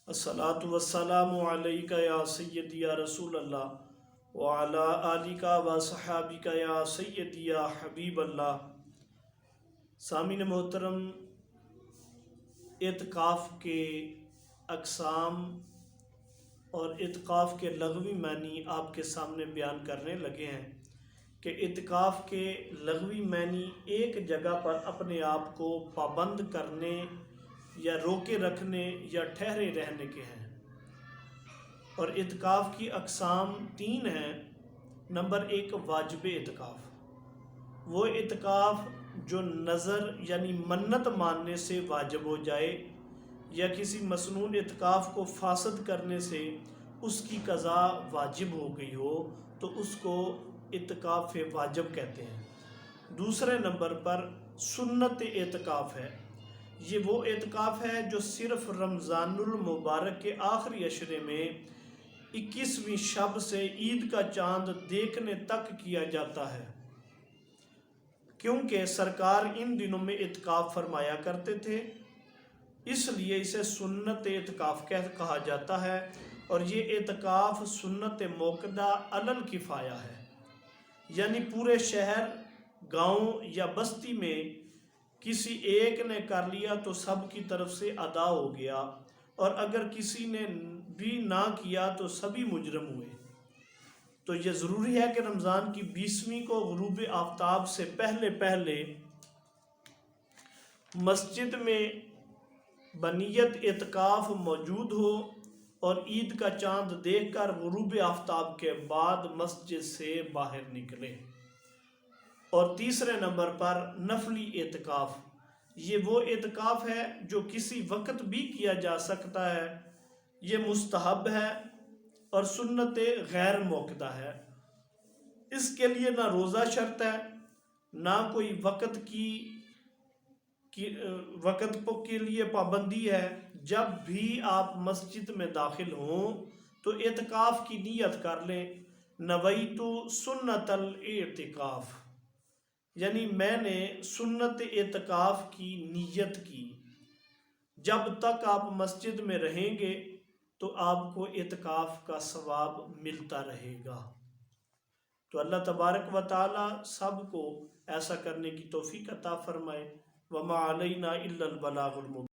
الصلاۃ والسلام علیک یا سیدی یا رسول اللہ وعلی آلک و صحابک یا سیدی یا حبیب اللہ۔ سامعین محترم، اعتکاف کے اقسام اور اعتکاف کے لغوی معنی آپ کے سامنے بیان کرنے لگے ہیں کہ اعتکاف کے لغوی معنی ایک جگہ پر اپنے آپ کو پابند کرنے یا روکے رکھنے یا ٹھہرے رہنے کے ہیں، اور اعتکاف کی اقسام تین ہیں۔ نمبر ایک، واجب اعتکاف، وہ اعتکاف جو نظر یعنی منت ماننے سے واجب ہو جائے یا کسی مسنون اعتکاف کو فاسد کرنے سے اس کی قضا واجب ہو گئی ہو تو اس کو اعتکاف واجب کہتے ہیں۔ دوسرے نمبر پر سنت اعتکاف ہے، یہ وہ اعتکاف ہے جو صرف رمضان المبارک کے آخری عشرے میں 21ویں شب سے عید کا چاند دیکھنے تک کیا جاتا ہے، کیونکہ سرکار ان دنوں میں اعتکاف فرمایا کرتے تھے، اس لیے اسے سنت اعتکاف کہا جاتا ہے۔ اور یہ اعتکاف سنت موقدہ علی الکفایہ ہے، یعنی پورے شہر، گاؤں یا بستی میں کسی ایک نے کر لیا تو سب کی طرف سے ادا ہو گیا، اور اگر کسی نے بھی نہ کیا تو سبھی مجرم ہوئے۔ تو یہ ضروری ہے کہ رمضان کی 20ویں کو غروب آفتاب سے پہلے پہلے مسجد میں بنیت اعتکاف موجود ہو اور عید کا چاند دیکھ کر غروب آفتاب کے بعد مسجد سے باہر نکلے۔ اور تیسرے نمبر پر نفلی اعتکاف، یہ وہ اعتکاف ہے جو کسی وقت بھی کیا جا سکتا ہے، یہ مستحب ہے اور سنت غیر موقدہ ہے، اس کے لیے نہ روزہ شرط ہے نہ کوئی وقت کے لیے پابندی ہے۔ جب بھی آپ مسجد میں داخل ہوں تو اعتکاف کی نیت کر لیں، نویت سنت الاعتکاف، یعنی میں نے سنت اعتکاف کی نیت کی۔ جب تک آپ مسجد میں رہیں گے تو آپ کو اعتکاف کا ثواب ملتا رہے گا۔ تو اللہ تبارک و تعالی سب کو ایسا کرنے کی توفیق عطا فرمائے۔ وما علینا الا البلاغ المبین۔